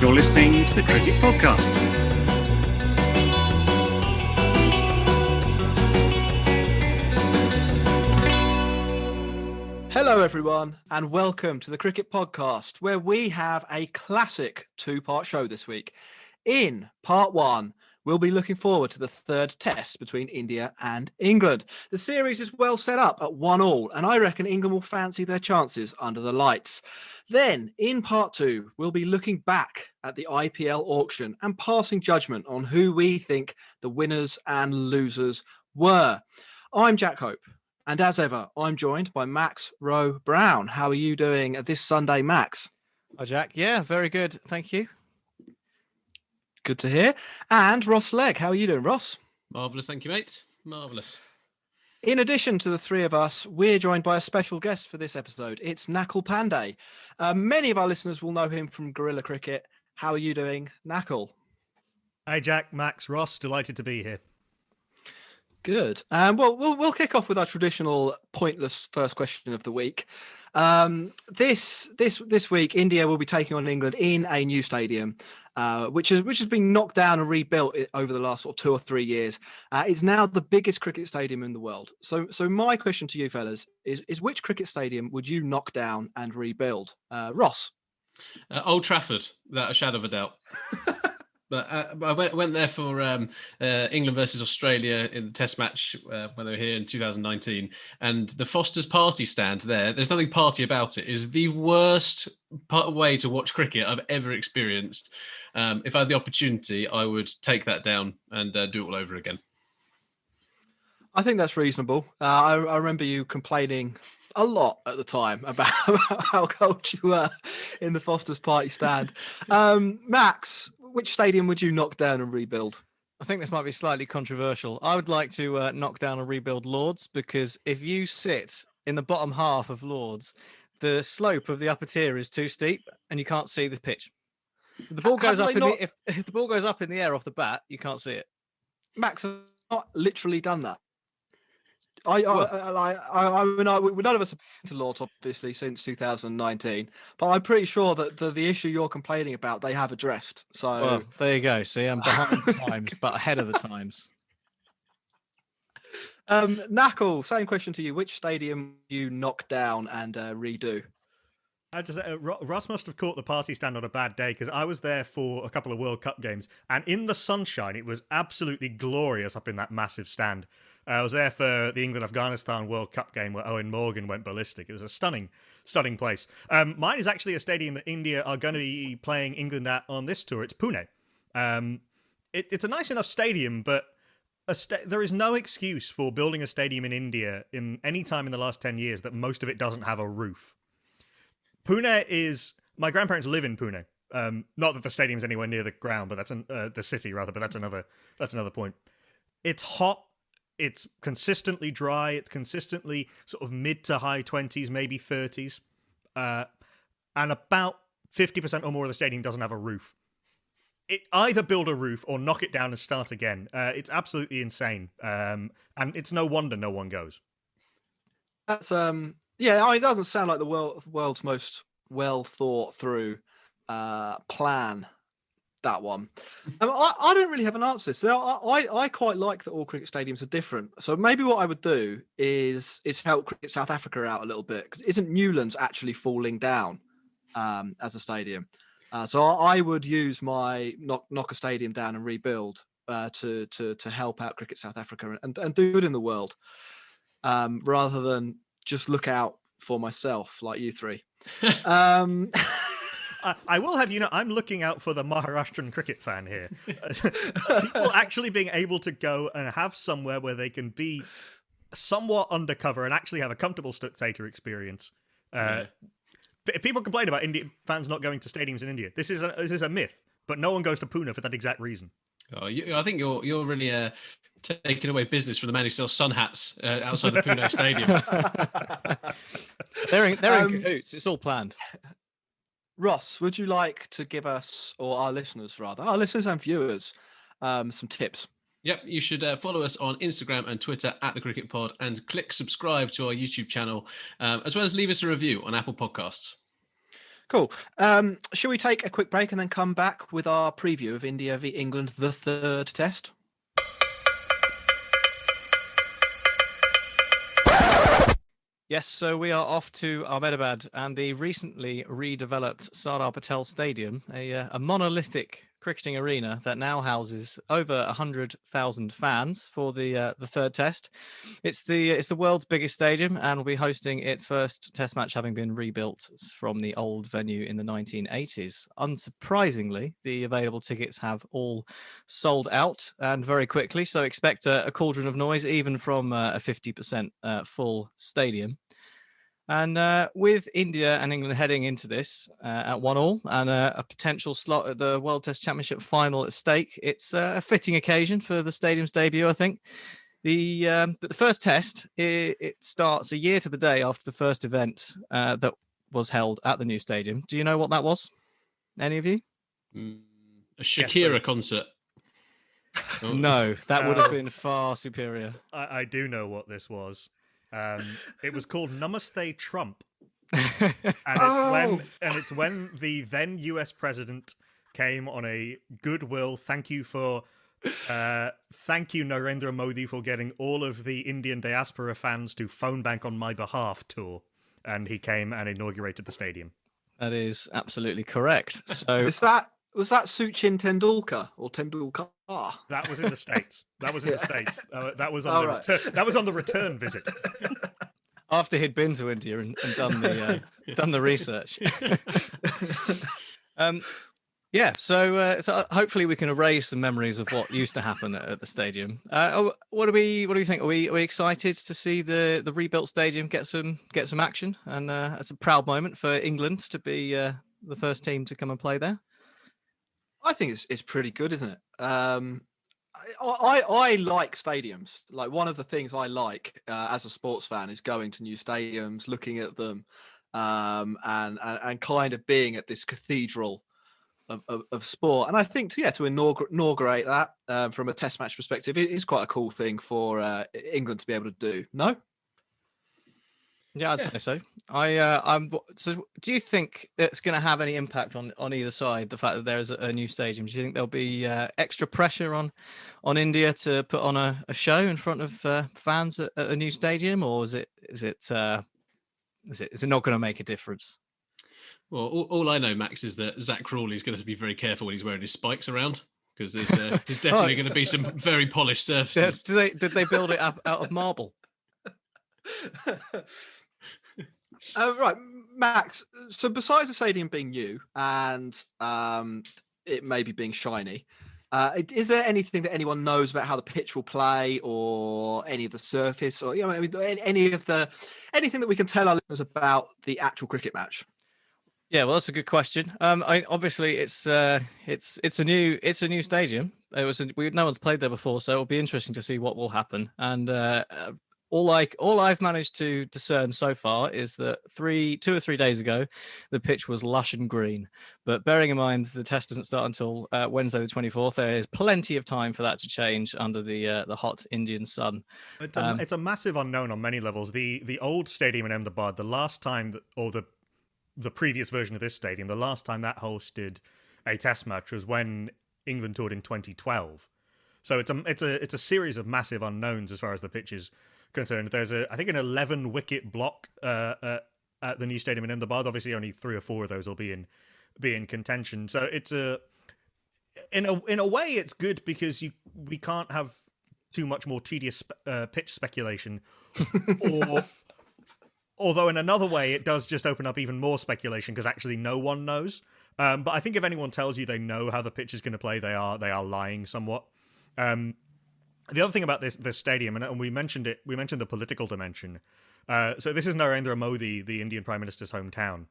You're listening to the Cricket Podcast. Hello everyone and welcome to the Cricket Podcast, where we have a classic two-part show this week. In part one, we'll be looking forward to the third test between India and England. The series is well set up at 1-1, and I reckon England will fancy their chances under the lights. Then, in part two, we'll be looking back at the IPL auction and passing judgment on who we think the winners and losers were. I'm Jack Hope, and as ever, I'm joined by Max Rowe Brown. How are you doing this Sunday, Max? Hi, Jack. Yeah, very good. Thank you. Good to hear. And Ross Legg, how are you doing, Ross? Marvellous, thank you, mate. Marvellous. In addition to the three of us, we're joined by a special guest for this episode. It's Nakul Pande. Many of our listeners will know him from Guerilla Cricket. How are you doing, Nakul? Hey, Jack, Max, Ross, delighted to be here. Good. Well, we'll kick off with our traditional pointless first question of the week. This week, India will be taking on England in a new stadium, which has been knocked down and rebuilt over the last sort of 2 or 3 years. It's now the biggest cricket stadium in the world. So my question to you fellas is which cricket stadium would you knock down and rebuild? Ross? Old Trafford, without a shadow of a doubt. But I went there for England versus Australia in the Test match when they were here in 2019, and the Foster's Party stand there's nothing party about it, is the worst way to watch cricket I've ever experienced. If I had the opportunity, I would take that down and do it all over again. I think that's reasonable. I remember you complaining a lot at the time about how cold you were in the Foster's Party stand. Max, which stadium would you knock down and rebuild? I think this might be slightly controversial. I would like to knock down and rebuild Lord's, because if you sit in the bottom half of Lord's, the slope of the upper tier is too steep and you can't see the pitch. If the ball goes up if the ball goes up in the air off the bat, you can't see it. Max, I've not literally done that. None of us have been to Lord's obviously since 2019, but I'm pretty sure that the issue you're complaining about they have addressed. So well, there you go. See, I'm behind the times, but ahead of the times. Nakul, same question to you. Which stadium do you knock down and redo? Ross must have caught the party stand on a bad day, because I was there for a couple of World Cup games, and in the sunshine, it was absolutely glorious up in that massive stand. I was there for the England-Afghanistan World Cup game where Owen Morgan went ballistic. It was a stunning place. Mine is actually a stadium that India are going to be playing England at on this tour. It's Pune. It's a nice enough stadium, but there is no excuse for building a stadium in India in any time in the last 10 years that most of it doesn't have a roof. Pune is... My grandparents live in Pune. Not that the stadium's anywhere near the ground, but that's the city rather. But that's another point. It's hot. It's consistently dry. It's consistently sort of mid to high 20s, maybe 30s. And about 50% or more of the stadium doesn't have a roof. Either build a roof or knock it down and start again. It's absolutely insane. And it's no wonder no one goes. That's it doesn't sound like the world's most well thought through plan. That one. I don't really have an answer to this. I quite like that all cricket stadiums are different. So maybe what I would do is help Cricket South Africa out a little bit, because isn't Newlands actually falling down as a stadium? So I would use my knock a stadium down and rebuild to help out Cricket South Africa and do good in the world, rather than just look out for myself like you three. I will have you know, I'm looking out for the Maharashtrian cricket fan here. People actually being able to go and have somewhere where they can be somewhat undercover and actually have a comfortable spectator experience. People complain about Indian fans not going to stadiums in India. This is a myth, but no one goes to Pune for that exact reason. Oh, I think you're really taking away business from the man who sells sun hats outside the Pune Stadium. They're in cahoots. It's all planned. Ross, would you like to give us, or our listeners and viewers, some tips? Yep, you should follow us on Instagram and Twitter at The Cricket Pod, and click subscribe to our YouTube channel, as well as leave us a review on Apple Podcasts. Cool. Shall we take a quick break and then come back with our preview of India v England, the third test? Yes, so we are off to Ahmedabad and the recently redeveloped Sardar Patel Stadium, a monolithic cricketing arena that now houses over 100,000 fans for the third test. It's the world's biggest stadium and will be hosting its first test match, having been rebuilt from the old venue in the 1980s. Unsurprisingly, the available tickets have all sold out and very quickly, so expect a cauldron of noise even from a 50% full stadium. And with India and England heading into this at 1-1 and a potential slot at the World Test Championship final at stake, it's a fitting occasion for the stadium's debut, I think. The first test, it starts a year to the day after the first event that was held at the new stadium. Do you know what that was? Any of you? A Shakira concert. No, that would have been far superior. I do know what this was. It was called Namaste Trump, and it's when the then U.S. president came on a goodwill thank you Narendra Modi for getting all of the Indian diaspora fans to phone bank on my behalf tour, and he came and inaugurated the stadium. That is absolutely correct. So Was that Sachin Tendulkar or Tendulkar? That was in the States. That was in the States. That was on Right. on the return visit. After he'd been to India and done the research. So hopefully we can erase some memories of what used to happen at the stadium. What do we think? Are we excited to see the rebuilt stadium get some action? And it's a proud moment for England to be the first team to come and play there. I think it's pretty good, isn't it? I like stadiums. Like, one of the things I like as a sports fan is going to new stadiums, looking at them, and kind of being at this cathedral of sport. And I think to inaugurate that from a test match perspective, it is quite a cool thing for England to be able to do. No? Yeah, I'd say so. So, do you think it's going to have any impact on either side? The fact that there is a new stadium. Do you think there'll be extra pressure on India to put on a show in front of fans at a new stadium, or is it not going to make a difference? Well, all I know, Max, is that Zach Crawley's going to be very careful when he's wearing his spikes around, because there's definitely going to be some very polished surfaces. Did they build it up out of marble? Right, Max. So besides the stadium being new and it maybe being shiny, is there anything that anyone knows about how the pitch will play, or any of the surface, or anything that we can tell our listeners about the actual cricket match? Yeah, well, that's a good question. Obviously it's a new stadium. No one's played there before, so it'll be interesting to see what will happen. And all I've managed to discern so far is that 2 or 3 days ago, the pitch was lush and green. But bearing in mind the test doesn't start until Wednesday the 24th, there is plenty of time for that to change under the hot Indian sun. It's a massive unknown on many levels. The old stadium in Ahmedabad, the last time the previous version of this stadium, the last time that hosted a test match was when England toured in 2012. So it's a series of massive unknowns as far as the pitch is concerned. There's I think an 11 wicket block at the new stadium in Ahmedabad. Obviously, only 3 or 4 of those will be in contention. So it's in a way it's good, because we can't have too much more tedious pitch speculation, although in another way it does just open up even more speculation, because actually no one knows. But I think if anyone tells you they know how the pitch is going to play, they are lying somewhat. The other thing about this stadium, and we mentioned the political dimension. So this is Narendra Modi, the Indian Prime Minister's hometown.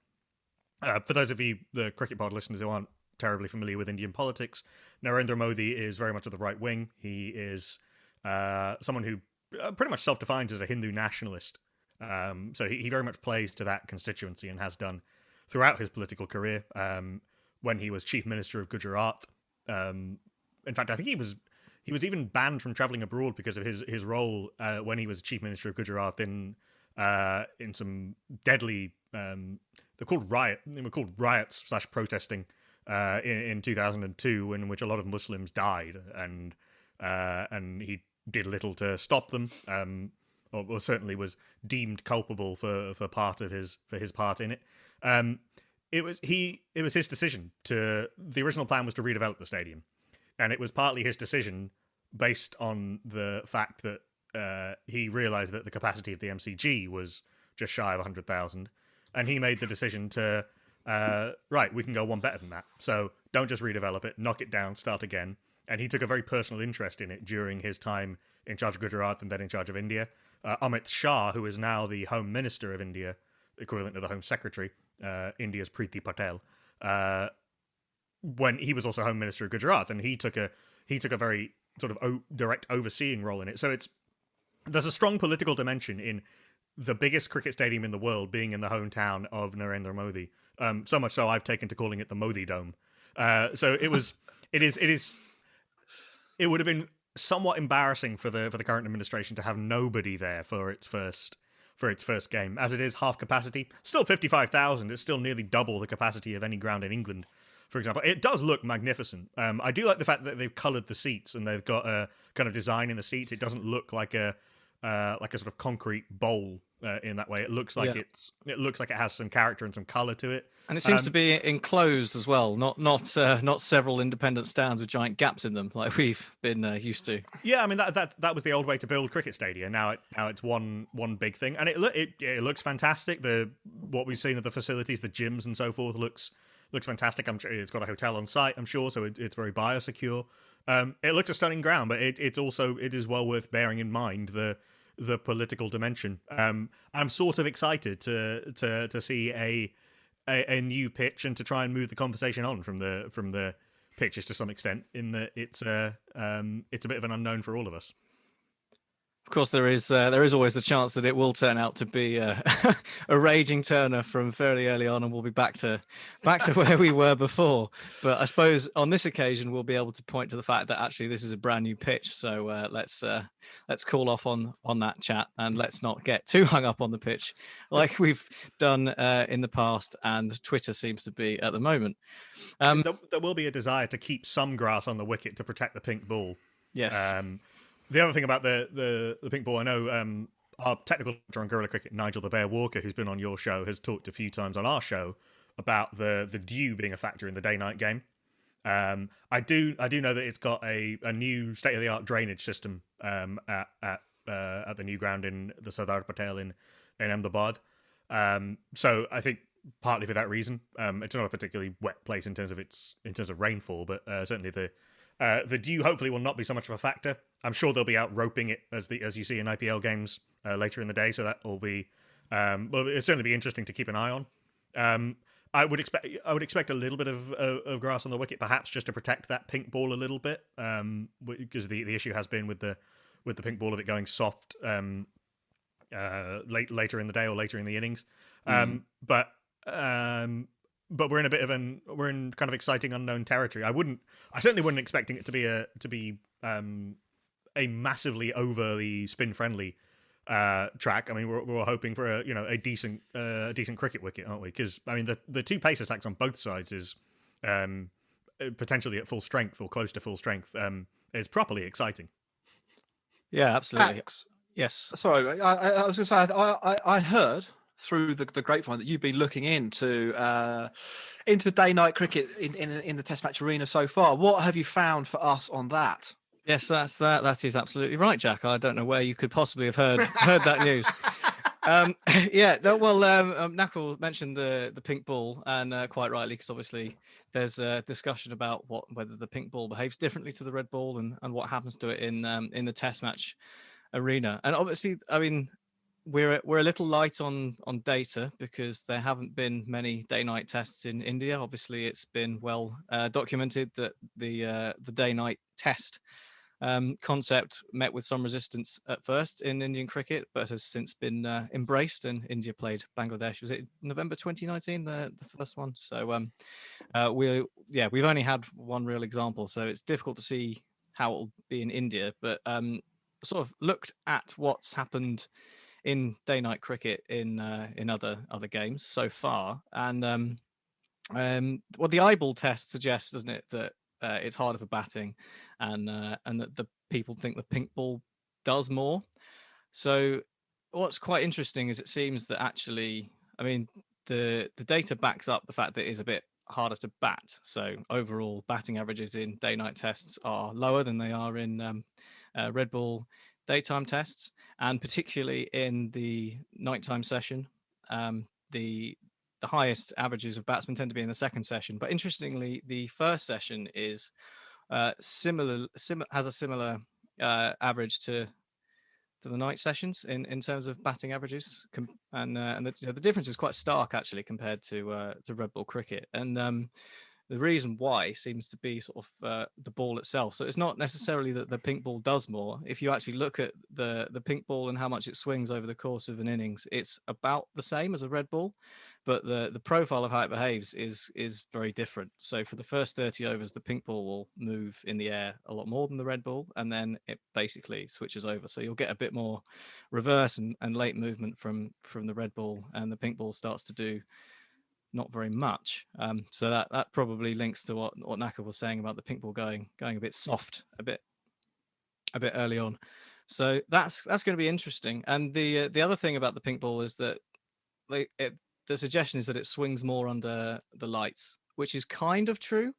For those of you, the Cricket Pod listeners, who aren't terribly familiar with Indian politics, Narendra Modi is very much of the right wing. He is someone who pretty much self-defines as a Hindu nationalist. So he very much plays to that constituency, and has done throughout his political career. When he was Chief Minister of Gujarat, in fact, I think he was even banned from traveling abroad because of his role when he was Chief Minister of Gujarat in some deadly they're called They were called riots / protesting in 2002, in which a lot of Muslims died, and he did little to stop them, or certainly was deemed culpable for his part in it. It was his decision to. The original plan was to redevelop the stadium, and it was partly his decision based on the fact that he realised that the capacity of the MCG was just shy of 100,000, and he made the decision to we can go one better than that. So don't just redevelop it, knock it down, start again. And he took a very personal interest in it during his time in charge of Gujarat and then in charge of India. Amit Shah, who is now the Home Minister of India, equivalent to the Home Secretary, India's Preeti Patel, when he was also Home Minister of Gujarat, and he took a very sort of direct overseeing role in it. So there's a strong political dimension in the biggest cricket stadium in the world being in the hometown of Narendra Modi. So much so I've taken to calling it the Modi Dome. So it would have been somewhat embarrassing for the current administration to have nobody there for its first game. As it is half capacity, still 55,000. It's still nearly double the capacity of any ground in England, for example. It does look magnificent. I do like the fact that they've coloured the seats and they've got a kind of design in the seats. It doesn't look like a sort of concrete bowl in that way. It looks like it has some character and some colour to it. And it seems to be enclosed as well, not several independent stands with giant gaps in them like we've been used to. Yeah, I mean that was the old way to build cricket stadia. Now it's one big thing, and it looks fantastic. What we've seen of the facilities, the gyms and so forth looks fantastic. I'm sure it's got a hotel on site, I'm sure, so it's very biosecure. It looks a stunning ground, but it is well worth bearing in mind the political dimension. I'm sort of excited to see a new pitch and to try and move the conversation on from the pitches to some extent, in that it's a bit of an unknown for all of us. Of course, there is always the chance that it will turn out to be a raging turner from fairly early on, and we'll be back to where we were before. But I suppose on this occasion we'll be able to point to the fact that actually this is a brand new pitch. So let's call off on that chat, and let's not get too hung up on the pitch like we've done in the past, and Twitter seems to be at the moment. There will be a desire to keep some grass on the wicket to protect the pink ball. Yes. The other thing about the pink ball, I know our technical director on Guerilla Cricket, Nigel the Bear Walker, who's been on your show, has talked a few times on our show about the dew being a factor in the day-night game. I do know that it's got a new state-of-the-art drainage system at the new ground in the Sardar Patel in Ahmedabad. So I think partly for that reason, it's not a particularly wet place in terms of rainfall, but certainly the dew hopefully will not be so much of a factor. I'm sure they'll be out roping it as you see in IPL games later in the day, so that will be it'll certainly be interesting to keep an eye on. I would expect a little bit of grass on the wicket, perhaps just to protect that pink ball a little bit, because the issue has been with the pink ball of it going soft later in the day or later in the innings. But we're in kind of exciting unknown territory. I certainly wouldn't expecting it to be a massively overly spin friendly track. I mean, we're hoping for a decent cricket wicket, aren't we? Because I mean, the two pace attacks on both sides is potentially at full strength or close to full strength. Is properly exciting. Yeah, absolutely. Pax, Yes. sorry, I was going to say I heard through the grapevine that you've been looking into day-night cricket in the Test match arena so far. What have you found for us on that? Yes, that is absolutely right, Jack. I don't know where you could possibly have heard that news. Nakul mentioned the pink ball, and quite rightly, because obviously there's a discussion about whether the pink ball behaves differently to the red ball, and what happens to it in the Test match arena. And obviously, I mean, we're a little light on data because there haven't been many day-night tests in India. Obviously, it's been well documented that the day-night test concept met with some resistance at first in Indian cricket, but has since been embraced, and India played Bangladesh. Was it November 2019, the first one? So we've only had one real example, so it's difficult to see how it'll be in India. But sort of looked at what's happened in day-night cricket in other games so far. And well, the eyeball test suggests, doesn't it, that it's harder for batting, and that the people think the pink ball does more. So what's quite interesting is it seems that actually, I mean, the data backs up the fact that it is a bit harder to bat. So overall, batting averages in day-night tests are lower than they are in red ball daytime tests, and particularly in the nighttime session, the highest averages of batsmen tend to be in the second session. But interestingly, the first session is has a similar average to the night sessions in terms of batting averages, and the difference is quite stark actually compared to red ball cricket. And the reason why seems to be sort of the ball itself. So it's not necessarily that the pink ball does more. If you actually look at the pink ball and how much it swings over the course of an innings, it's about the same as a red ball, but the profile of how it behaves is very different. So for the first 30 overs, the pink ball will move in the air a lot more than the red ball, and then it basically switches over. So you'll get a bit more reverse and late movement from the red ball, and the pink ball starts to do not very much. So that probably links to what Nakul was saying about the pink ball going a bit soft, a bit early on. So that's going to be interesting. And the other thing about the pink ball is that the suggestion is that it swings more under the lights, which is kind of true.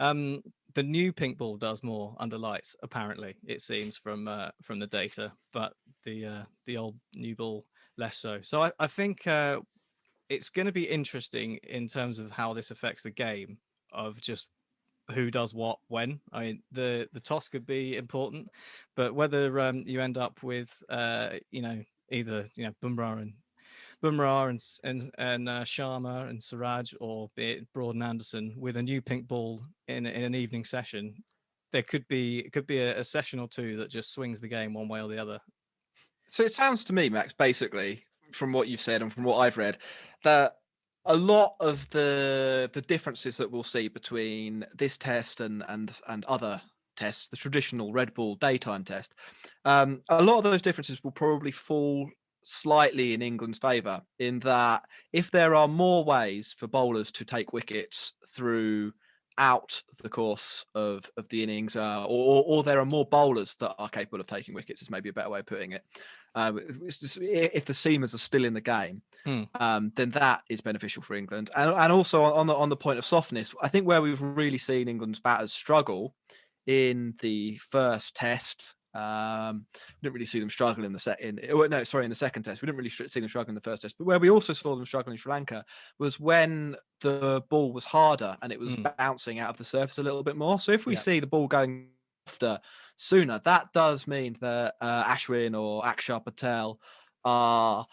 The new pink ball does more under lights, apparently, it seems from the data, but the old new ball less so. So I think it's going to be interesting in terms of how this affects the game of just who does what when. I mean, the toss could be important, but whether you end up with either Bumrah and Sharma and Siraj, or be it Broad and Anderson with a new pink ball in an evening session, it could be a session or two that just swings the game one way or the other. So it sounds to me, Max, basically, from what you've said and from what I've read, that a lot of the differences that we'll see between this test and other tests, the traditional red ball daytime test, a lot of those differences will probably fall slightly in England's favour, in that if there are more ways for bowlers to take wickets throughout the course of the innings, or there are more bowlers that are capable of taking wickets, is maybe a better way of putting it. If the seamers are still in the game, then that is beneficial for England. And also on the point of softness, I think where we've really seen England's batters struggle in the first test, we didn't really see them struggle in the second test. We didn't really see them struggle in the first test, but where we also saw them struggle in Sri Lanka was when the ball was harder and it was bouncing out of the surface a little bit more. So if we see the ball going sooner, that does mean that Ashwin or Akshar Patel are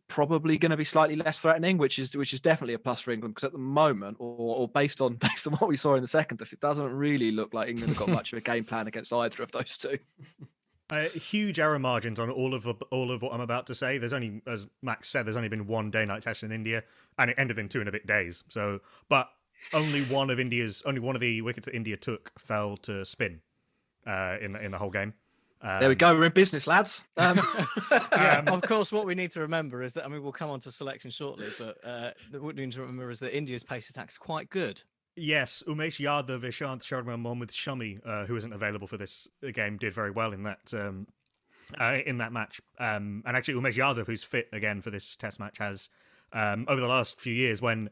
probably going to be slightly less threatening, which is definitely a plus for England, because at the moment, or based on what we saw in the second test, it doesn't really look like England have got much of a game plan against either of those two. Huge error margins on all of what I'm about to say. There's only, as Max said, there's only been one day-night test in India, and it ended in 2 and a bit days. So, but only one of the wickets that India took fell to spin in the whole game. There we go. We're in business, lads. Of course, what we need to remember is that, I mean, we'll come on to selection shortly, but what we need to remember is that India's pace attack is quite good. Yes, Umesh Yadav, Ishant Sharma, and Mohammad Shami, who isn't available for this game, did very well in that match. And actually, Umesh Yadav, who's fit again for this Test match, has over the last few years, when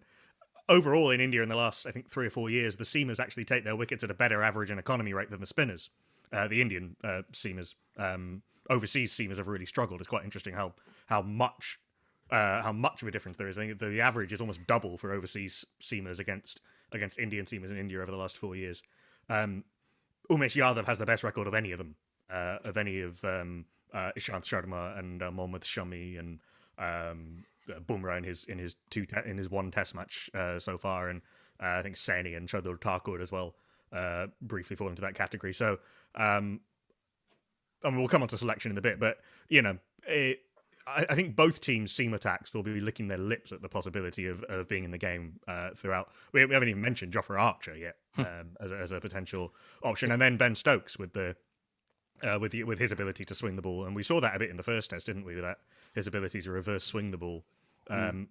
overall in India in the last, I think, 3 or 4 years, the seamers actually take their wickets at a better average and economy rate than the spinners. The Indian seamers, overseas seamers, have really struggled. It's quite interesting how much of a difference there is. I think the average is almost double for overseas seamers against Indian seamers in India over the last 4 years. Umesh Yadav has the best record of any of them, Ishant Sharma and Mohammad Shami and Bumrah in his one Test match so far, and I think Saini and Shardul Thakur as well briefly fall into that category. So, I mean, we'll come on to selection in a bit, but I think both teams' seam attacks will be licking their lips at the possibility of being in the game throughout. We haven't even mentioned Jofra Archer yet as a potential option, and then Ben Stokes with the with his ability to swing the ball, and we saw that a bit in the first test, didn't we? With that his ability to reverse swing the ball.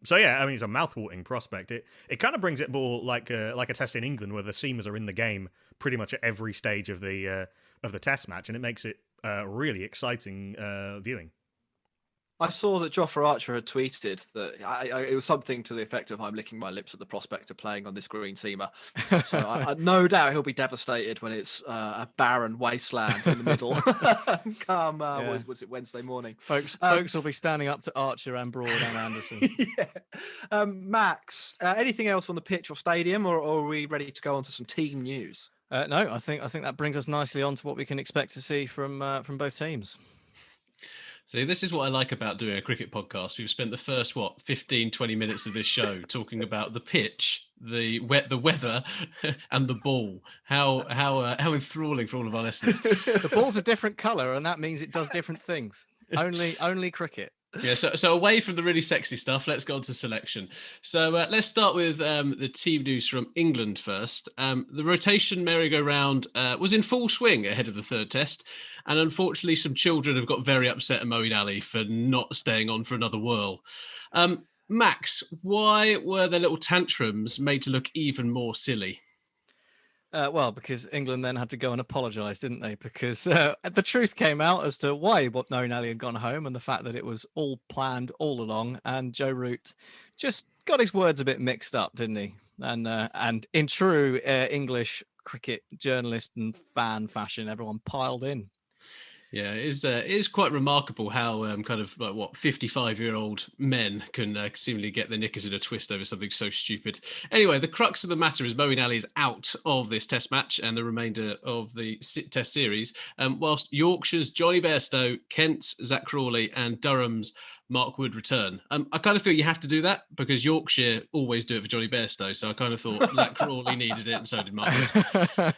So yeah, I mean, it's a mouth-watering prospect. It kind of brings it more like a test in England, where the seamers are in the game pretty much at every stage of the test match, and it makes it really exciting viewing. I saw that Jofra Archer had tweeted that it was something to the effect of "I'm licking my lips at the prospect of playing on this green seamer." So I no doubt he'll be devastated when it's a barren wasteland in the middle. Come, was it Wednesday morning? Folks will be standing up to Archer and Broad and Anderson. Yeah. Max, anything else on the pitch or stadium, or are we ready to go on to some team news? No, I think that brings us nicely on to what we can expect to see from both teams. See, this is what I like about doing a cricket podcast. We've spent the first 15, 20 minutes of this show talking about the pitch, the weather, and the ball. How enthralling for all of our listeners. The ball's a different colour, and that means it does different things. Only cricket. Yeah, so away from the really sexy stuff, let's go on to selection. So let's start with the team news from England first. The rotation merry-go-round was in full swing ahead of the third test, and unfortunately some children have got very upset at Moeen Ali for not staying on for another whirl. Max, why were their little tantrums made to look even more silly? Well, because England then had to go and apologise, didn't they? Because the truth came out as to why Moeen Ali had gone home and the fact that it was all planned all along. And Joe Root just got his words a bit mixed up, didn't he? And in true English cricket journalist and fan fashion, everyone piled in. Yeah, it is quite remarkable how kind of 55-year-old men can seemingly get their knickers in a twist over something so stupid. Anyway, the crux of the matter is Moeen Ali is out of this test match and the remainder of the test series, whilst Yorkshire's Johnny Bairstow, Kent's Zach Crawley and Durham's Mark Wood return. I kind of feel you have to do that because Yorkshire always do it for Johnny Bairstow, so I kind of thought Zach Crawley needed it and so did Mark Wood.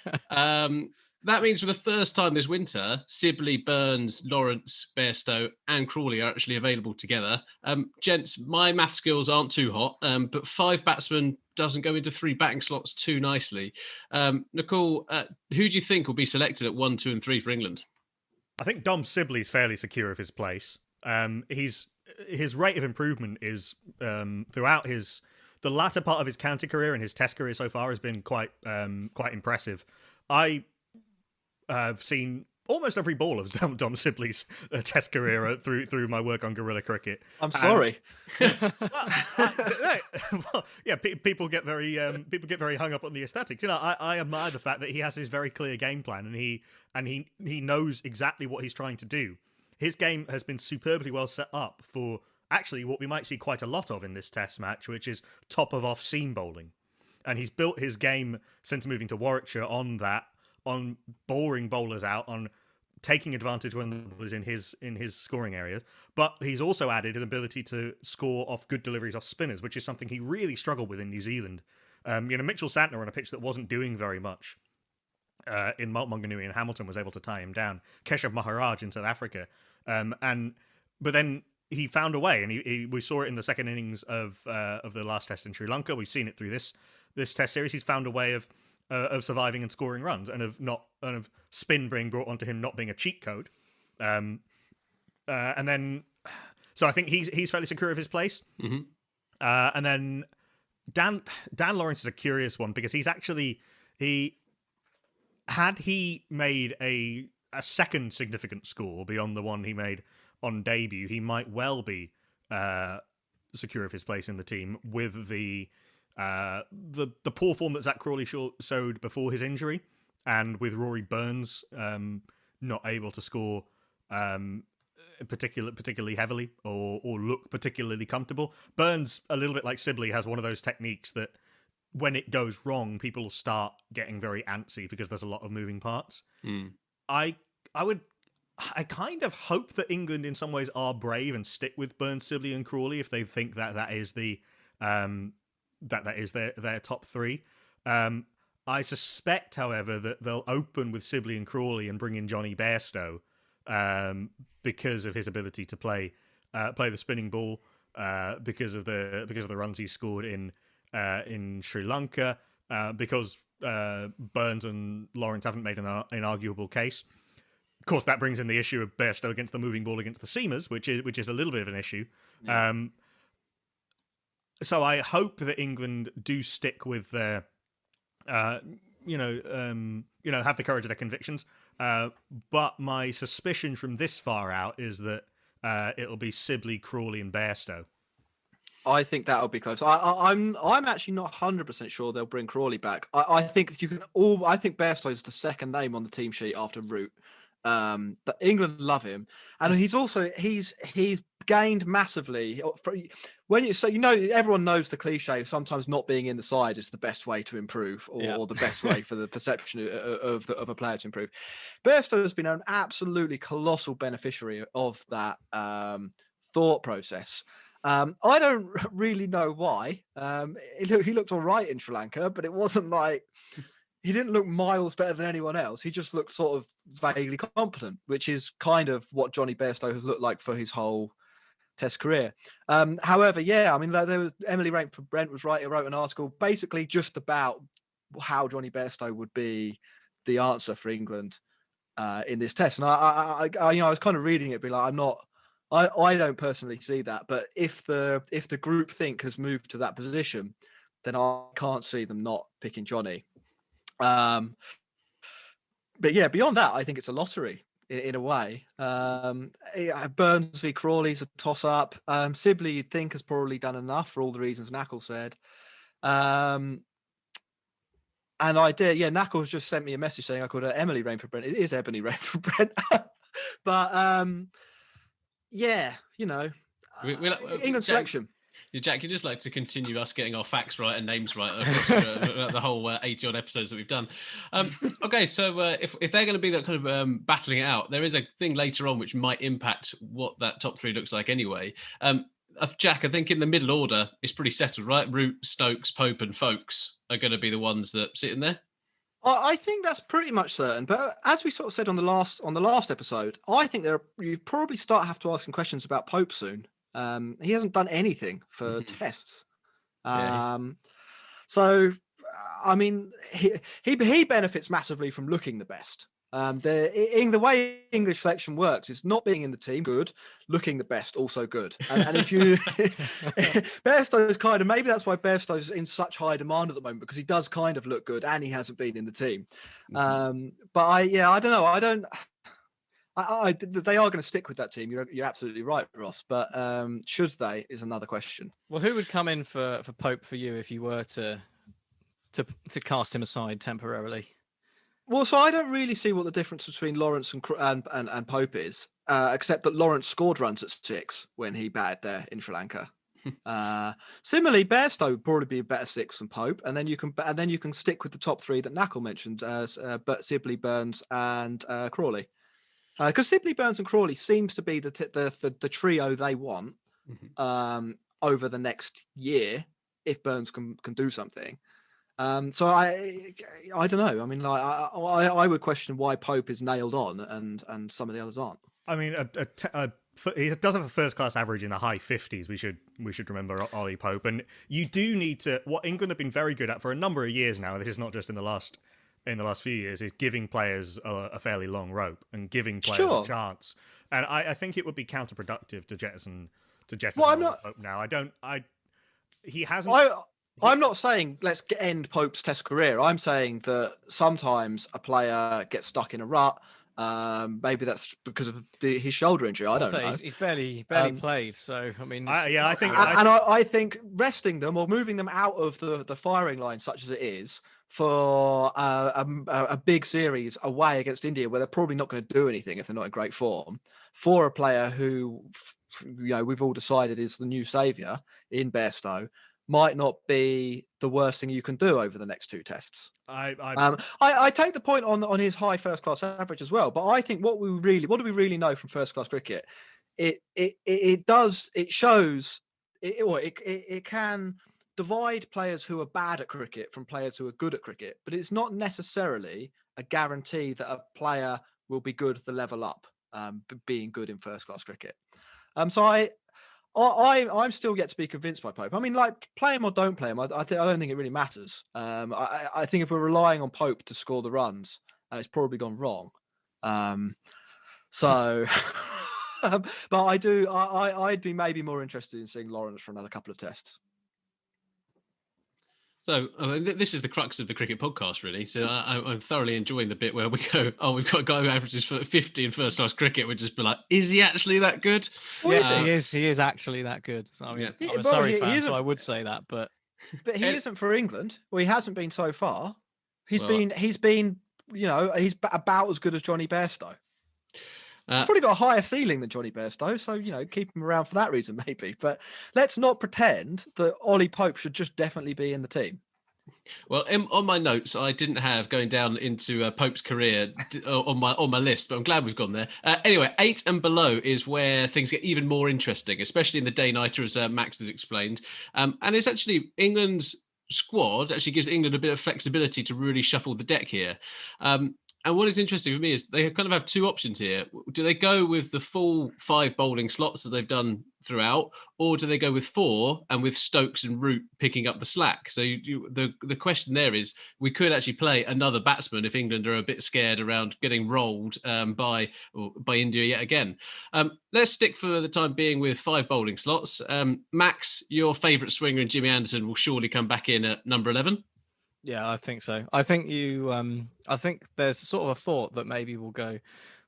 That means for the first time this winter, Sibley, Burns, Lawrence, Bairstow and Crawley are actually available together. Gents, my math skills aren't too hot, but 5 batsmen doesn't go into 3 batting slots too nicely. Nakul, who do you think will be selected at 1, 2 and 3 for England? I think Dom Sibley's fairly secure of his place. His rate of improvement is throughout the latter part of his county career and his test career so far has been quite impressive. I've seen almost every ball of Dom Sibley's test career through my work on Guerilla Cricket. I'm sorry. People get very hung up on the aesthetics. I admire the fact that he has his very clear game plan and he knows exactly what he's trying to do. His game has been superbly well set up for actually what we might see quite a lot of in this test match, which is top of off seam bowling. And he's built his game since moving to Warwickshire on boring bowlers out, on taking advantage when the ball is in his scoring areas. But he's also added an ability to score off good deliveries off spinners, which is something he really struggled with in New Zealand. Mitchell Santner on a pitch that wasn't doing very much in Multmanganui and Hamilton was able to tie him down. Keshav Maharaj in South Africa. But then he found a way, and we saw it in the second innings of the last test in Sri Lanka. We've seen it through this test series. He's found a way of surviving and scoring runs, and of spin being brought onto him not being a cheat code. And then, so I think he's fairly secure of his place. Mm-hmm. And then Dan Lawrence is a curious one because he made a second significant score beyond the one he made on debut, he might well be secure of his place in the team with the poor form that Zach Crawley showed before his injury, and with Rory Burns not able to score particularly heavily or look particularly comfortable. Burns, a little bit like Sibley, has one of those techniques that when it goes wrong, people start getting very antsy because there's a lot of moving parts. I kind of hope that England in some ways are brave and stick with Burns, Sibley and Crawley if they think that is the that is their top 3. I suspect, however, that they'll open with Sibley and Crawley and bring in Johnny Bairstow because of his ability to play the spinning ball, because of the runs he scored in Sri Lanka, because Burns and Lawrence haven't made an inarguable case. course, that brings in the issue of Bairstow against the moving ball against the seamers, which is a little bit of an issue. Yeah. So I hope that England do stick with their, have the courage of their convictions. But my suspicion from this far out is that it'll be Sibley, Crawley, and Bairstow. I think that'll be close. I'm actually not 100% sure they'll bring Crawley back. I think you can all. I think Bairstow is the second name on the team sheet after Root. That England love him, and he's gained massively. Everyone knows the cliche of sometimes not being in the side is the best way to improve, or the best way for the perception of a player to improve. Bairstow has been an absolutely colossal beneficiary of that thought process. I don't really know why. He looked all right in Sri Lanka, but it wasn't like he didn't look miles better than anyone else. He just looked sort of vaguely competent, which is kind of what Johnny Bairstow has looked like for his whole Test career. However, there was Emily Rainford-Brent was right. He wrote an article basically just about how Johnny Bairstow would be the answer for England in this test. And I was kind of reading it, being like, I don't personally see that, but if the group think has moved to that position, then I can't see them not picking Johnny. But yeah, beyond that, I think it's a lottery in a way. Burns v Crawley's a toss up. Sibley, you'd think, has probably done enough for all the reasons Nakul said. And Nakul has just sent me a message saying I called her Emily Rainford-Brent. It is Ebony Rainford-Brent. But England selection. Jack, you just like to continue us getting our facts right and names right across the whole 80-odd episodes that we've done. Okay, so if they're going to be that kind of battling it out, there is a thing later on which might impact what that top three looks like anyway. Jack, I think in the middle order, it's pretty settled, right? Root, Stokes, Pope and Folkes are going to be the ones that sit in there. I think that's pretty much certain. But as we sort of said on the last episode, I think you probably have to ask some questions about Pope soon. He hasn't done anything for tests. So, I mean, he benefits massively from looking the best. The way English selection works is not being in the team, good, looking the best, also good. And if you Bairstow's kind of, maybe that's why Bairstow's in such high demand at the moment, because he does kind of look good and he hasn't been in the team. But I don't know. They are going to stick with that team. You're absolutely right, Ross. But should they is another question. Well, who would come in for Pope for you if you were to cast him aside temporarily? Well, so I don't really see what the difference between Lawrence and Pope is, except that Lawrence scored runs at 6 when he batted there in Sri Lanka. Similarly, Bairstow would probably be a better 6 than Pope, and then you can stick with the top 3 that Nakul mentioned, but Sibley, Burns, and Crawley. Because Sibley, Burns, and Crawley seems to be the trio they want over the next year if Burns can do something. So I don't know. I mean, like I would question why Pope is nailed on and some of the others aren't. I mean, he does have a first-class average in the high 50s. We should remember Ollie Pope, and you do need to. What England have been very good at for a number of years now. This is not just in the last few years. Is giving players a fairly long rope and giving players a chance. And I think it would be counterproductive to jettison. Well, Pope now. He hasn't. I'm not saying let's end Pope's Test career. I'm saying that sometimes a player gets stuck in a rut. Maybe that's because of his shoulder injury. I don't know. He's barely played. So I mean, I think resting them or moving them out of the firing line, such as it is, for a big series away against India, where they're probably not going to do anything if they're not in great form, for a player who, we've all decided is the new saviour in Bairstow, might not be the worst thing you can do over the next 2 tests. I take the point on his high first class average as well, but I think what do we really know from first class cricket? It can divide players who are bad at cricket from players who are good at cricket, but it's not necessarily a guarantee that a player will be good the level up, being good in first class cricket. So I'm still yet to be convinced by Pope. I mean, like, play him or don't play him, I don't think it really matters. I think if we're relying on Pope to score the runs, it's probably gone wrong. So, but I'd be maybe more interested in seeing Lawrence for another couple of tests. So this is the crux of the cricket podcast, really. So I'm thoroughly enjoying the bit where we go, oh, we've got a guy who averages 50 in first-class cricket. We'd just be like, is he actually that good? Well, Yes, he is. He is actually that good. So, I mean, Yeah. I'm a Surrey fan, so I would say that, but he isn't for England. Well, he hasn't been so far. He's Well, been, he's about as good as Johnny Bairstow. He's Uh, probably got a higher ceiling than Johnny Bairstow, so keep him around for that reason, maybe. But let's not pretend that Ollie Pope should just definitely be in the team. Well, on my notes, I didn't have going down into Pope's career on my list, but I'm glad we've gone there. Anyway, 8 and below is where things get even more interesting, especially in the day-nighter, as Max has explained. And it's actually England's squad actually gives England a bit of flexibility to really shuffle the deck here. And what is interesting for me is they kind of have two options here. Do they go with the full 5 bowling slots that they've done throughout, or do they go with 4 and with Stokes and Root picking up the slack? So the question there is, we could actually play another batsman if England are a bit scared around getting rolled by India yet again. Let's stick for the time being with 5 bowling slots. Max, your favourite swinger in Jimmy Anderson will surely come back in at number 11. yeah, I think so. I think I think there's sort of a thought that maybe we'll go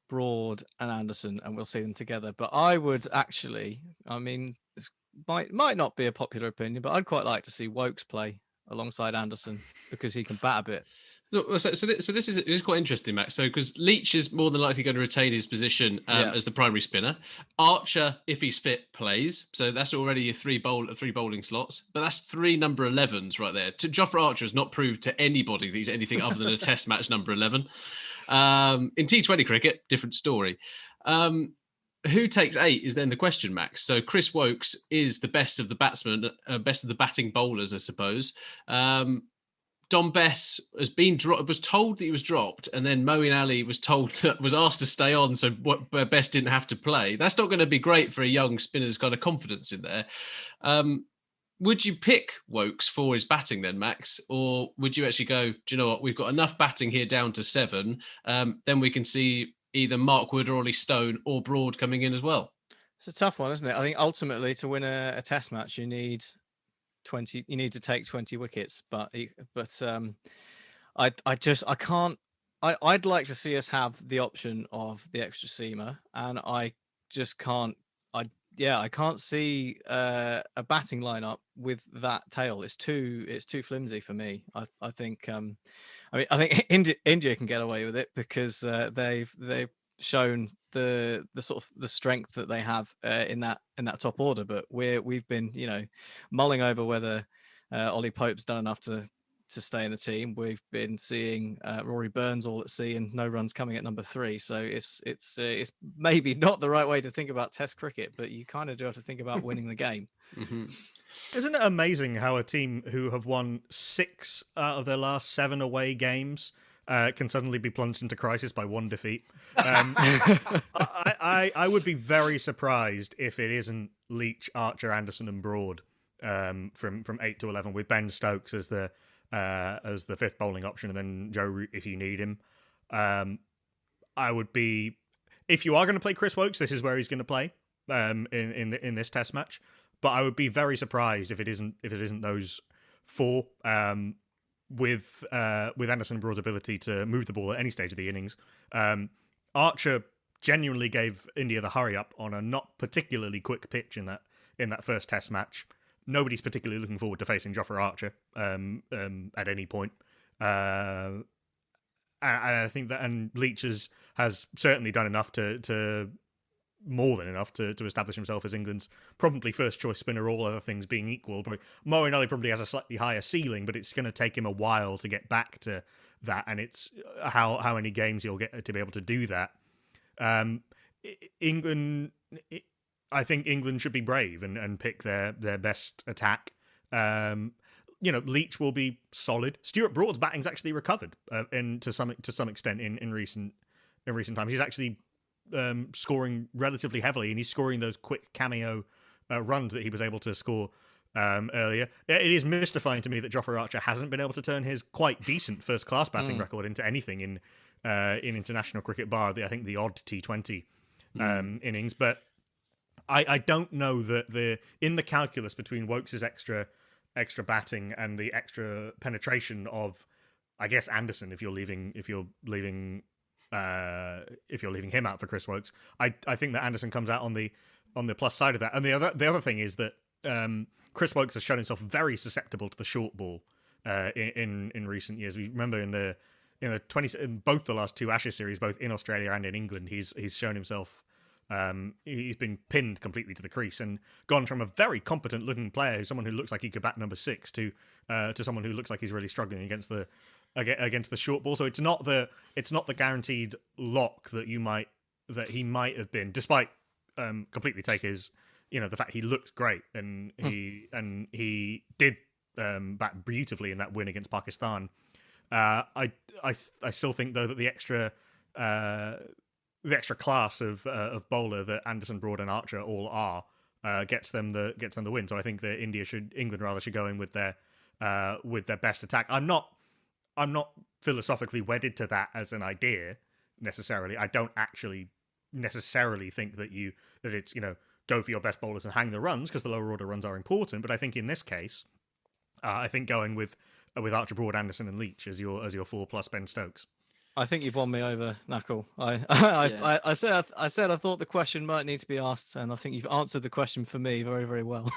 Broad and Anderson and we'll see them together. But I would actually, I mean, this might not be a popular opinion, but I'd quite like to see Wokes play alongside Anderson because he can bat a bit. So this is quite interesting, Max. So because Leach is more than likely going to retain his position as the primary spinner. Archer, if he's fit, plays. So that's already your 3 bowling slots. But that's 3 number 11s right there. Jofra Archer has not proved to anybody that he's anything other than a Test match number 11. In T20 cricket, different story. Who takes 8 is then the question, Max. So Chris Wokes is the best of the batsmen, best of the batting bowlers, I suppose. Dom Bess was told that he was dropped, and then Moeen Ali was asked to stay on, so Bess didn't have to play. That's not going to be great for a young spinner's kind of confidence in there. Would you pick Wokes for his batting then, Max, or would you actually go, do you know what, we've got enough batting here down to 7, then we can see either Mark Wood or Ollie Stone or Broad coming in as well? It's a tough one, isn't it? I think ultimately to win a Test match, you need to take 20 wickets, but I can't. I'd like to see us have the option of the extra seamer, and I just can't. I can't see a batting lineup with that tail. It's too flimsy for me. I think I think India can get away with it because they've shown the sort of the strength that they have in that top order, but we've been mulling over whether Ollie Pope's done enough to stay in the team. We've been seeing Rory Burns all at sea and no runs coming at number 3. So it's maybe not the right way to think about Test cricket, but you kind of do have to think about winning the game. Mm-hmm. Isn't it amazing how a team who have won 6 out of their last 7 away games can suddenly be plunged into crisis by 1 defeat? I would be very surprised if it isn't Leach, Archer, Anderson, and Broad from 8 to 11, with Ben Stokes as the 5th bowling option, and then Joe Root if you need him. I would be, if you are going to play Chris Wokes, this is where he's going to play in this Test match. But I would be very surprised if it isn't those 4. With Anderson and Broad's ability to move the ball at any stage of the innings. Archer genuinely gave India the hurry up on a not particularly quick pitch in that first Test match. Nobody's particularly looking forward to facing Jofra Archer at any point. And I think that, and Leach has certainly done enough to more than enough to establish himself as England's probably first choice spinner, all other things being equal. But Moeen Ali probably has a slightly higher ceiling, but it's going to take him a while to get back to that, and it's how many games he'll get to be able to do that. England, I think England should be brave and pick their best attack. Leach will be solid. Stuart Broad's batting's actually recovered to some extent in recent times. He's actually scoring relatively heavily, and he's scoring those quick cameo runs that he was able to score earlier. It is mystifying to me that Jofra Archer hasn't been able to turn his quite decent first-class batting record into anything in international cricket, bar I think the odd T20 innings. But I don't know that in the calculus between Wokes' extra batting and the extra penetration of, I guess, Anderson, if you're leaving him out for Chris Wokes, I think that Anderson comes out on the plus side of that. And the other thing is that Chris Wokes has shown himself very susceptible to the short ball in recent years. We remember in both the last two Ashes series, both in Australia and in England, he's shown himself. He's been pinned completely to the crease and gone from a very competent looking player, someone who looks like he could bat number 6, to someone who looks like he's really struggling against the short ball. So it's not the guaranteed lock that he might have been, despite completely take his, the fact he looked great and he did bat beautifully in that win against Pakistan. I still think though that the extra class of bowler that Anderson, Broad, and Archer all are gets them the win. So I think that England should go in with their best attack. I'm not philosophically wedded to that as an idea necessarily. I don't actually necessarily think that it's go for your best bowlers and hang the runs, because the lower order runs are important. But I think in this case, I think going with Archer, Broad, Anderson, and Leach as your 4+ Ben Stokes. I think you've won me over, Nakul. I said I thought the question might need to be asked, and I think you've answered the question for me very, very well.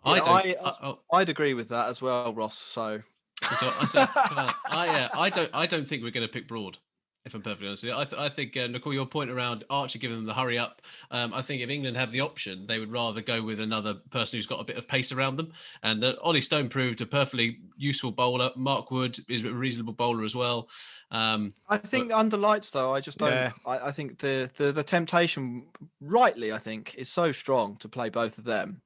I'd agree with that as well, Ross. So I don't think we're going to pick Broad, if I'm perfectly honest with you. I think, Nakul, your point around Archer giving them the hurry up, I think if England have the option, they would rather go with another person who's got a bit of pace around them. And Ollie Stone proved a perfectly useful bowler. Mark Wood is a reasonable bowler as well. I think under lights, though, I just don't. Yeah. I think the temptation, rightly, I think, is so strong to play both of them.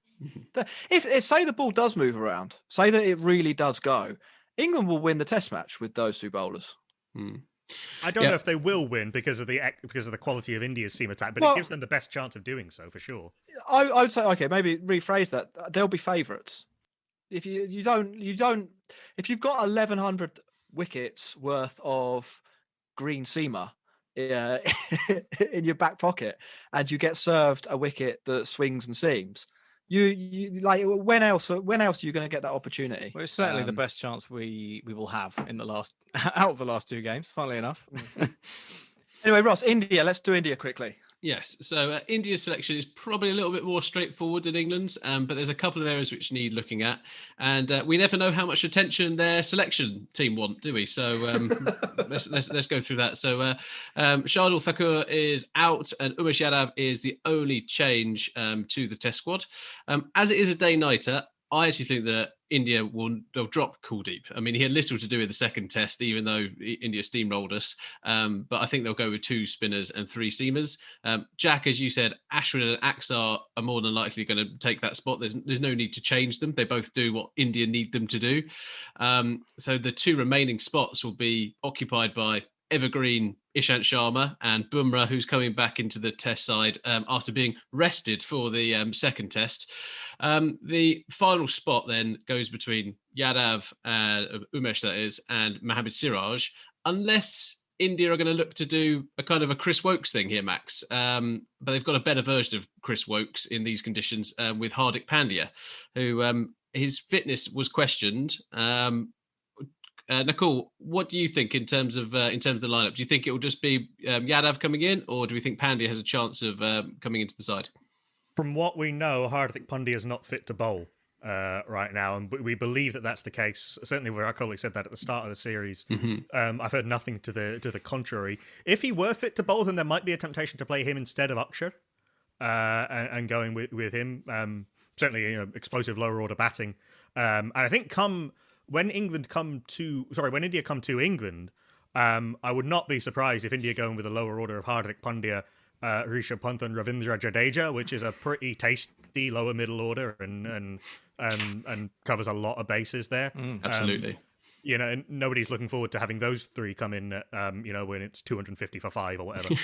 If say the ball does move around, say that it really does go, England will win the Test match with those two bowlers. I don't know if they will win because of the quality of India's seam attack, but it gives them the best chance of doing so for sure. I would say, okay, maybe rephrase that. They'll be favourites. If you don't, if you've got 1,100 wickets worth of green seamer in your back pocket, and you get served a wicket that swings and seams, you like, when else are you going to get that opportunity? Well, it's certainly the best chance we will have in out of the last two games, funnily enough. Anyway, Ross, India, let's do India quickly. Yes, so India's selection is probably a little bit more straightforward than England's, but there's a couple of areas which need looking at, and we never know how much attention their selection team want, do we? So let's go through that. So Shardul Thakur is out, and Umesh Yadav is the only change to the Test squad. As it is a day-nighter, I actually think that India they'll drop Kuldeep. I mean, he had little to do with the second Test, even though India steamrolled us. But I think they'll go with 2 spinners and 3 seamers. Jack, as you said, Ashwin and Axar are more than likely going to take that spot. There's no need to change them. They both do what India need them to do. So the 2 remaining spots will be occupied by evergreen Ishant Sharma and Bumrah, who's coming back into the Test side after being rested for the second Test. The final spot then goes between Yadav, Umesh that is, and Mohammad Siraj, unless India are going to look to do a kind of a Chris Wokes thing here, Max. But they've got a better version of Chris Wokes in these conditions with Hardik Pandya, who his fitness was questioned. Nakul, what do you think in terms of the lineup? Do you think it will just be Yadav coming in, or do we think Pandya has a chance of coming into the side? From what we know, Hardik Pandya is not fit to bowl right now, and we believe that that's the case. Certainly, where our colleague said that at the start of the series. Mm-hmm. I've heard nothing to the contrary. If he were fit to bowl, then there might be a temptation to play him instead of Akshar, and going with him. Certainly, explosive lower order batting, and I think when India come to England, I would not be surprised if India going with a lower order of Hardik Pandya, Rishabh Pant, and Ravindra Jadeja, which is a pretty tasty lower middle order and covers a lot of bases there. Absolutely. Nobody's looking forward to having those 3 come in, when it's 250 for 5 or whatever.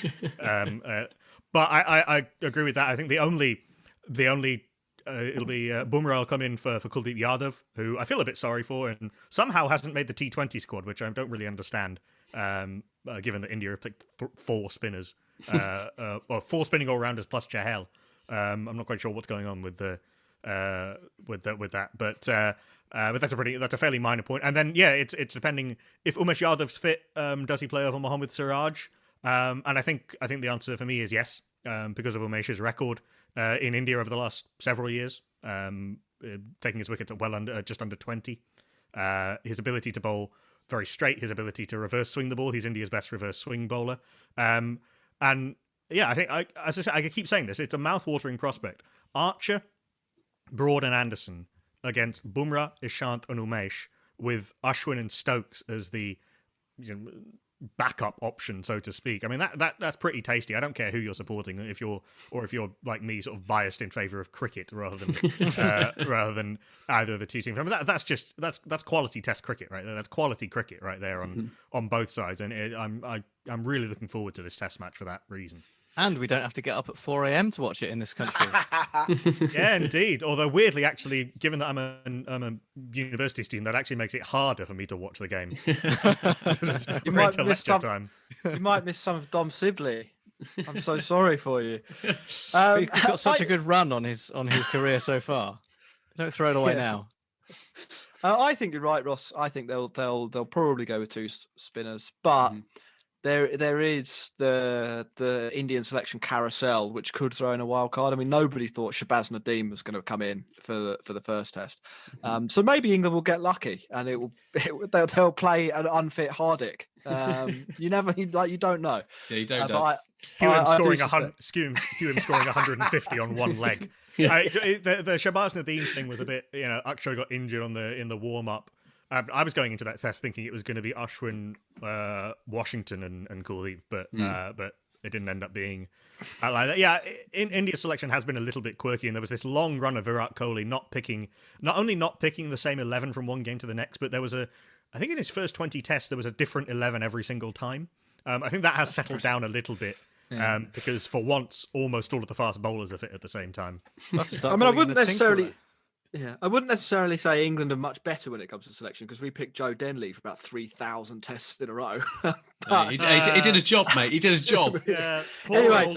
But I agree with that. I think the only it'll be Bumrah will come in for Kuldeep Yadav, who I feel a bit sorry for, and somehow hasn't made the T20 squad, which I don't really understand. given that India have picked 4 spinners, or 4 spinning all-rounders plus Chahal. I'm not quite sure what's going on with that, but that's a fairly minor point. And then it's depending if Umesh Yadav's fit, does he play over Mohammad Siraj? And I think the answer for me is yes, because of Umesh's record in India over the last several years, taking his wickets at just under 20. His ability to bowl very straight, his ability to reverse swing the ball. He's India's best reverse swing bowler. And yeah, I think, as I say, I keep saying this, it's a mouth-watering prospect. Archer, Broad and Anderson against Bumrah, Ishant and Umesh, with Ashwin and Stokes as the backup option, so to speak. I mean, that's pretty tasty. I don't care who you're supporting, if you're like me, sort of biased in favour of cricket rather than either of the two teams. I mean, that's quality Test cricket right there. That's quality cricket right there on both sides, and I'm really looking forward to this Test match for that reason. And we don't have to get up at 4 a.m. to watch it in this country. Yeah, indeed. Although weirdly, actually, given that I'm a university student, that actually makes it harder for me to watch the game. You might miss some of Dom Sibley. I'm so sorry for you. He's got such a good run on his career so far. Don't throw it away now. I think you're right, Ross. I think they'll probably go with 2 spinners, but. There is the Indian selection carousel, which could throw in a wild card. I mean, nobody thought Shabazz Nadeem was going to come in for the first test, so maybe England will get lucky and they'll play an unfit Hardik. You don't know. Yeah, you don't know. But Hewim scoring 150 on one leg. The Shabazz Nadeem thing was a bit, Akshay got injured in the warm up. I was going into that test thinking it was going to be Ashwin, Washington, and Kuldeep, but it didn't end up being like that. Yeah, India's selection has been a little bit quirky, and there was this long run of Virat Kohli not only not picking the same 11 from one game to the next, but there was I think in his first 20 tests there was a different 11 every single time. I think that has settled down a little bit. Because for once, almost all of the fast bowlers are fit at the same time. I wouldn't necessarily. Yeah, I wouldn't necessarily say England are much better when it comes to selection because we picked Joe Denley for about 3,000 tests in a row. He did a job, mate. He did a job. Yeah. Anyway,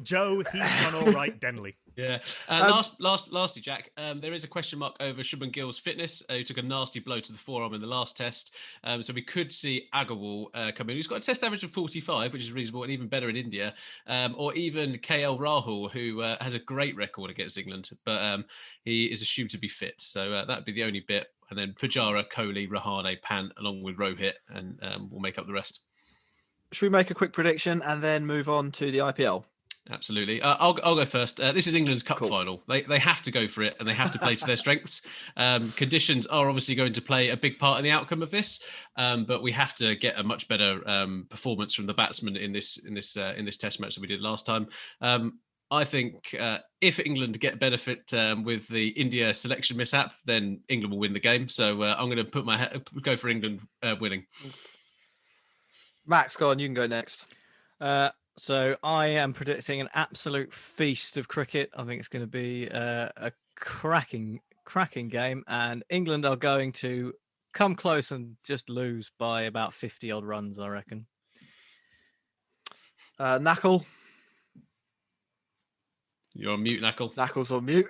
Joe, he's done all right, Denley. Yeah. Lastly, Jack, there is a question mark over Shubman Gill's fitness. He took a nasty blow to the forearm in the last test. So we could see Agarwal come in, who's got a test average of 45, which is reasonable and even better in India. Or even KL Rahul, who has a great record against England, but he is assumed to be fit. So that'd be the only bit. And then Pujara, Kohli, Rahane, Pant, along with Rohit, and we'll make up the rest. Should we make a quick prediction and then move on to the IPL? Absolutely. I'll go first. This is England's cup final. They have to go for it and they have to play to their strengths. Conditions are obviously going to play a big part in the outcome of this, but we have to get a much better performance from the batsmen in this Test match that we did last time. I think if England get benefit with the India selection mishap, then England will win the game. So I'm going to go for England winning. Max, go on. You can go next. So I am predicting an absolute feast of cricket. I think it's going to be a cracking game, and England are going to come close and just lose by about 50 odd runs, I reckon. Nakul. You're on mute, Nakul. Nakul's on mute.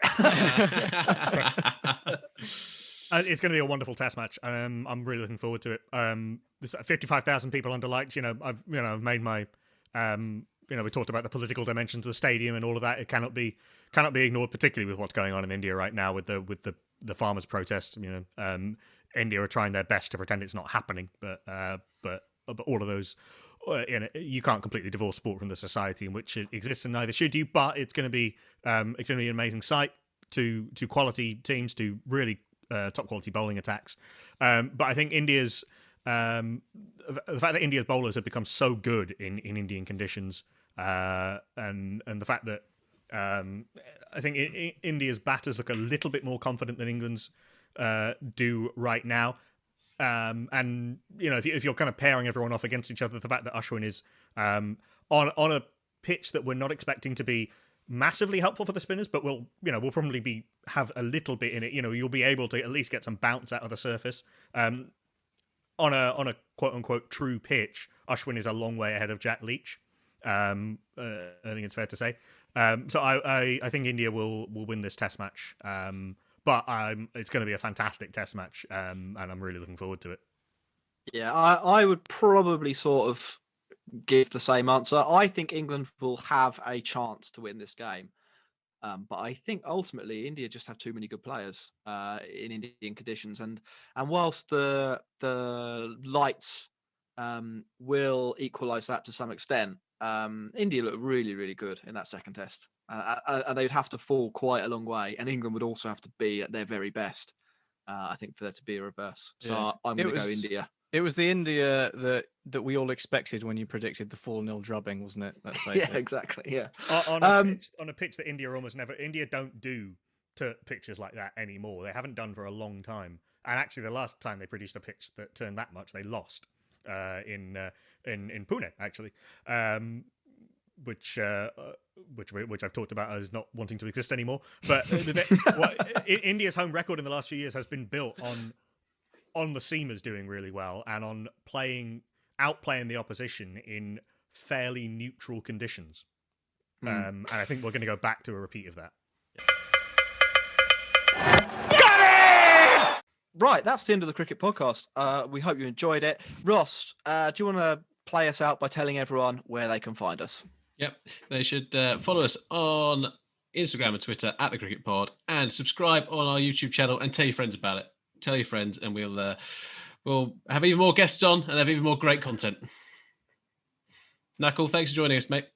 It's going to be a wonderful Test match. I'm really looking forward to it. There's 55,000 people under lights. I've made my. We talked about the political dimensions of the stadium and all of that. It cannot be ignored, particularly with what's going on in India right now with the farmers' protest. India are trying their best to pretend it's not happening, but all of those, you can't completely divorce sport from the society in which it exists, and neither should you. But it's going to be an amazing sight to quality teams, to really top quality bowling attacks. But I think India's. The fact that India's bowlers have become so good in Indian conditions, and the fact that I think India's batters look a little bit more confident than England's do right now. And if you're kind of pairing everyone off against each other, the fact that Ashwin is on a pitch that we're not expecting to be massively helpful for the spinners, but we'll probably have a little bit in it. You'll be able to at least get some bounce out of the surface. on a quote unquote true pitch, Ashwin is a long way ahead of Jack Leach. I think it's fair to say. So I think India will win this Test match. But it's going to be a fantastic Test match, and I'm really looking forward to it. Yeah, I would probably sort of give the same answer. I think England will have a chance to win this game. But I think ultimately India just have too many good players in Indian conditions, and whilst the lights will equalise that to some extent, India look really, really good in that second test, and they'd have to fall quite a long way, and England would also have to be at their very best, I think, for there to be a reverse. So Yeah. I'm going to go India. It was the India that we all expected when you predicted the 4-0 drubbing, wasn't it? Let's face Yeah, it. exactly. Yeah. On a pitch that India don't do to pitches like that anymore. They haven't done for a long time. And actually, the last time they produced a pitch that turned that much, they lost in Pune, actually, which I've talked about as not wanting to exist anymore. But India's home record in the last few years has been built on the seamers doing really well and on outplaying the opposition in fairly neutral conditions. And I think we're going to go back to a repeat of that. Right, that's the end of the cricket podcast. We hope you enjoyed it. Ross, do you want to play us out by telling everyone where they can find us? Yep, they should follow us on Instagram and Twitter at The Cricket Pod, and subscribe on our YouTube channel and tell your friends about it. Tell your friends, and we'll have even more guests on and have even more great content. Nakul, thanks for joining us, mate.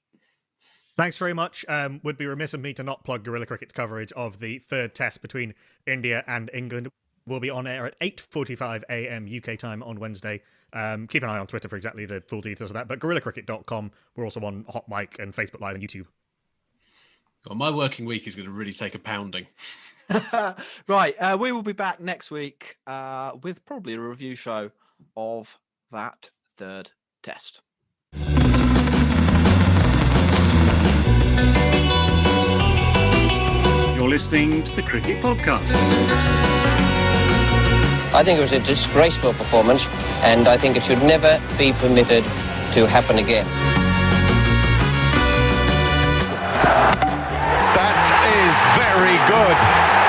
Thanks very much. Would be remiss of me to not plug Guerilla Cricket's coverage of the third test between India and England. We'll be on air at 8:45 a.m. UK time on Wednesday. Keep an eye on Twitter for exactly the full details of that. But GuerillaCricket.com. We're also on Hot Mic and Facebook Live and YouTube. God, my working week is going to really take a pounding. Right, we will be back next week with probably a review show of that third test. You're listening to the Cricket Podcast. I think it was a disgraceful performance, and I think it should never be permitted to happen again. That is very good.